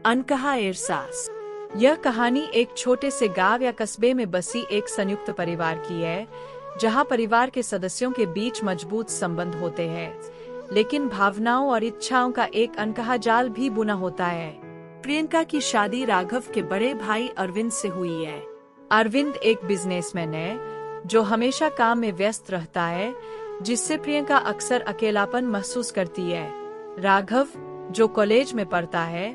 अनकहा एहसास। यह कहानी एक छोटे से गांव या कस्बे में बसी एक संयुक्त परिवार की है, जहां परिवार के सदस्यों के बीच मजबूत संबंध होते हैं, लेकिन भावनाओं और इच्छाओं का एक अनकहा जाल भी बुना होता है। प्रियंका की शादी राघव के बड़े भाई अरविंद से हुई है। अरविंद एक बिजनेसमैन है जो हमेशा काम में व्यस्त रहता है, जिससे प्रियंका अक्सर अकेलापन महसूस करती है। राघव, जो कॉलेज में पढ़ता है,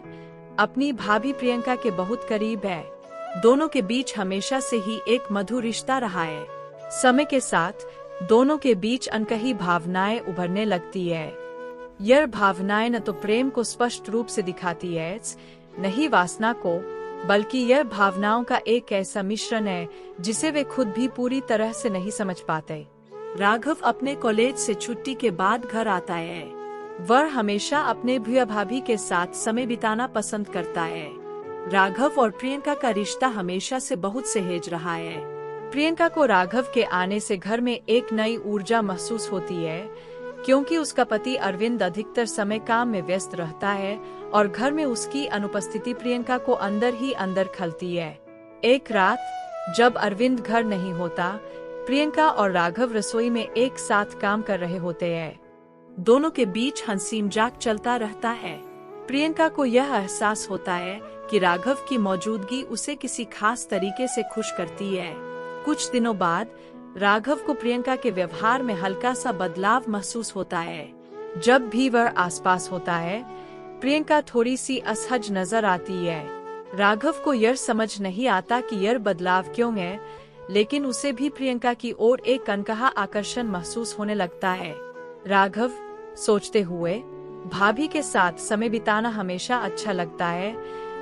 अपनी भाभी प्रियंका के बहुत करीब है। दोनों के बीच हमेशा से ही एक मधुर रिश्ता रहा है। समय के साथ दोनों के बीच अनकही भावनाएं उभरने लगती है। यह भावनाएं न तो प्रेम को स्पष्ट रूप से दिखाती है, न ही वासना को, बल्कि यह भावनाओं का एक ऐसा मिश्रण है जिसे वे खुद भी पूरी तरह से नहीं समझ पाते। राघव अपने कॉलेज से छुट्टी के बाद घर आता है। वह हमेशा अपने भैया भाभी के साथ समय बिताना पसंद करता है। राघव और प्रियंका का रिश्ता हमेशा से बहुत सहेज रहा है। प्रियंका को राघव के आने से घर में एक नई ऊर्जा महसूस होती है, क्योंकि उसका पति अरविंद अधिकतर समय काम में व्यस्त रहता है और घर में उसकी अनुपस्थिति प्रियंका को अंदर ही अंदर खलती है। एक रात जब अरविंद घर नहीं होता, प्रियंका और राघव रसोई में एक साथ काम कर रहे होते हैं। दोनों के बीच हंसी मजाक चलता रहता है। प्रियंका को यह एहसास होता है कि राघव की मौजूदगी उसे किसी खास तरीके से खुश करती है। कुछ दिनों बाद राघव को प्रियंका के व्यवहार में हल्का सा बदलाव महसूस होता है। जब भी वह आसपास होता है, प्रियंका थोड़ी सी असहज नजर आती है। राघव को यह समझ नहीं आता कि यह बदलाव क्यों है, लेकिन उसे भी प्रियंका की ओर एक अनकहा आकर्षण महसूस होने लगता है। राघव सोचते हुए, भाभी के साथ समय बिताना हमेशा अच्छा लगता है,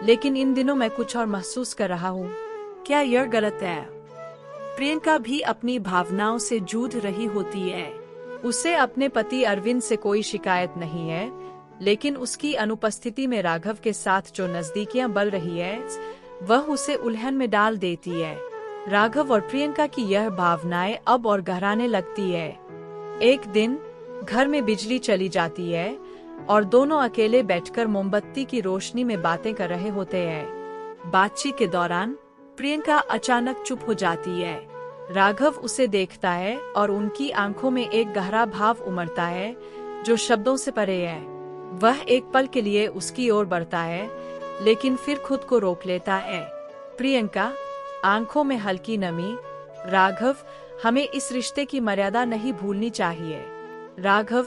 लेकिन इन दिनों मैं कुछ और महसूस कर रहा हूँ। क्या यह गलत है? प्रियंका भी अपनी भावनाओं से जूझ रही होती है। उसे अपने पति अरविंद से कोई शिकायत नहीं है, लेकिन उसकी अनुपस्थिति में राघव के साथ जो नजदीकियां बढ़ रही है, वह उसे उलझन में डाल देती है। राघव और प्रियंका की यह भावनाएं अब और गहराने लगती है। एक दिन घर में बिजली चली जाती है और दोनों अकेले बैठकर मोमबत्ती की रोशनी में बातें कर रहे होते हैं। बातचीत के दौरान प्रियंका अचानक चुप हो जाती है। राघव उसे देखता है और उनकी आंखों में एक गहरा भाव उमड़ता है जो शब्दों से परे है। वह एक पल के लिए उसकी ओर बढ़ता है, लेकिन फिर खुद को रोक लेता है। प्रियंका, आंखों में हल्की नमी। राघव, हमें इस रिश्ते की मर्यादा नहीं भूलनी चाहिए। राघव,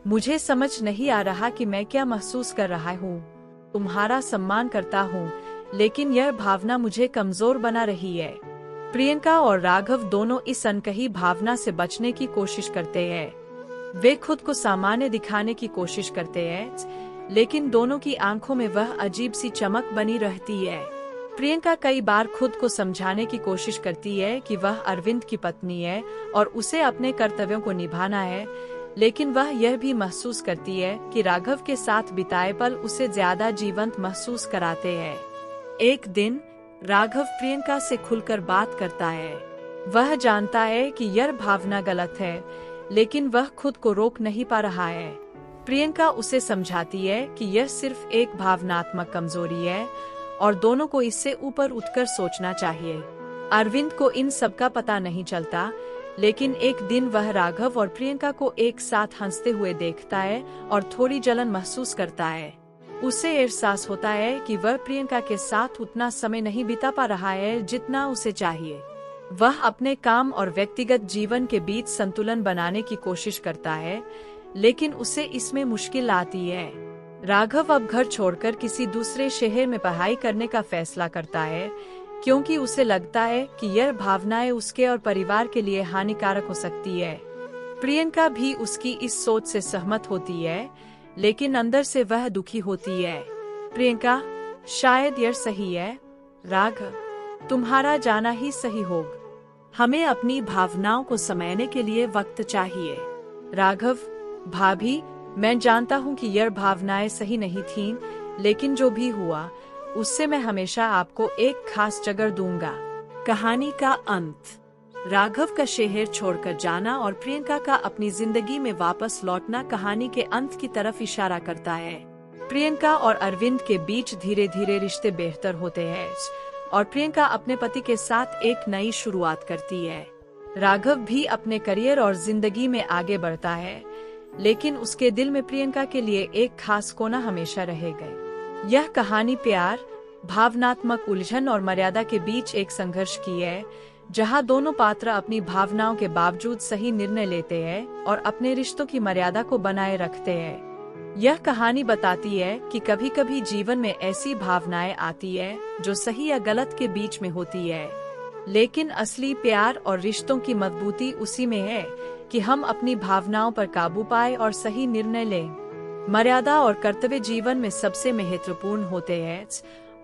मुझे समझ नहीं आ रहा कि मैं क्या महसूस कर रहा हूँ। तुम्हारा सम्मान करता हूँ, लेकिन यह भावना मुझे कमजोर बना रही है। प्रियंका और राघव दोनों इस अनकही भावना से बचने की कोशिश करते हैं। वे खुद को सामान्य दिखाने की कोशिश करते हैं, लेकिन दोनों की आंखों में वह अजीब सी चमक बनी रहती है। प्रियंका कई बार खुद को समझाने की कोशिश करती है कि वह अरविंद की पत्नी है और उसे अपने कर्तव्यों को निभाना है, लेकिन वह यह भी महसूस करती है कि राघव के साथ बिताए पल उसे ज्यादा जीवंत महसूस कराते हैं। एक दिन राघव प्रियंका से खुलकर बात करता है। वह जानता है कि यह भावना गलत है, लेकिन वह खुद को रोक नहीं पा रहा है। प्रियंका उसे समझाती है कि यह सिर्फ एक भावनात्मक कमजोरी है और दोनों को इससे ऊपर उठकर सोचना चाहिए। अरविंद को इन सब का पता नहीं चलता, लेकिन एक दिन वह राघव और प्रियंका को एक साथ हंसते हुए देखता है और थोड़ी जलन महसूस करता है। उसे एहसास होता है कि वह प्रियंका के साथ उतना समय नहीं बिता पा रहा है जितना उसे चाहिए। वह अपने काम और व्यक्तिगत जीवन के बीच संतुलन बनाने की कोशिश करता है, लेकिन उसे इसमें मुश्किल आती है। राघव अब घर छोड़कर किसी दूसरे शहर में पढ़ाई करने का फैसला करता है, क्योंकि उसे लगता है कि यह भावनाएं उसके और परिवार के लिए हानिकारक हो सकती है। प्रियंका भी उसकी इस सोच से सहमत होती है, लेकिन अंदर से वह दुखी होती है। प्रियंका, शायद यह सही है। राघव, तुम्हारा जाना ही सही होगा। हमें अपनी भावनाओं को समझने के लिए वक्त चाहिए। राघव, भाभी, मैं जानता हूँ कि यह भावनाएं सही नहीं थीं, लेकिन जो भी हुआ उससे मैं हमेशा आपको एक खास जगह दूंगा। कहानी का अंत। राघव का शहर छोड़कर जाना और प्रियंका का अपनी जिंदगी में वापस लौटना कहानी के अंत की तरफ इशारा करता है। प्रियंका और अरविंद के बीच धीरे धीरे रिश्ते बेहतर होते हैं और प्रियंका अपने पति के साथ एक नई शुरुआत करती है। राघव भी अपने करियर और जिंदगी में आगे बढ़ता है, लेकिन उसके दिल में प्रियंका के लिए एक खास कोना हमेशा रहेगा। यह कहानी प्यार, भावनात्मक उलझन और मर्यादा के बीच एक संघर्ष की है, जहां दोनों पात्र अपनी भावनाओं के बावजूद सही निर्णय लेते हैं और अपने रिश्तों की मर्यादा को बनाए रखते हैं। यह कहानी बताती है कि कभी कभी जीवन में ऐसी भावनाएं आती है जो सही या गलत के बीच में होती है, लेकिन असली प्यार और रिश्तों की मजबूती उसी में है कि हम अपनी भावनाओं पर काबू पाए और सही निर्णय लें। मर्यादा और कर्तव्य जीवन में सबसे महत्वपूर्ण होते हैं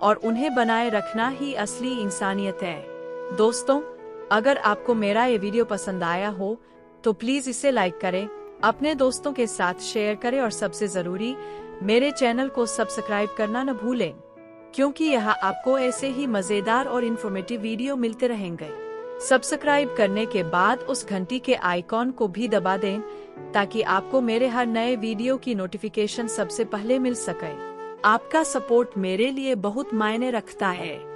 और उन्हें बनाए रखना ही असली इंसानियत है। दोस्तों, अगर आपको मेरा ये वीडियो पसंद आया हो तो प्लीज इसे लाइक करें, अपने दोस्तों के साथ शेयर करें और सबसे जरूरी मेरे चैनल को सब्सक्राइब करना न भूलें, क्योंकि यहाँ आपको ऐसे ही मजेदार और इन्फॉर्मेटिव वीडियो मिलते रहेंगे। सब्सक्राइब करने के बाद उस घंटी के आइकॉन को भी दबा दें ताकि आपको मेरे हर नए वीडियो की नोटिफिकेशन सबसे पहले मिल सके। आपका सपोर्ट मेरे लिए बहुत मायने रखता है।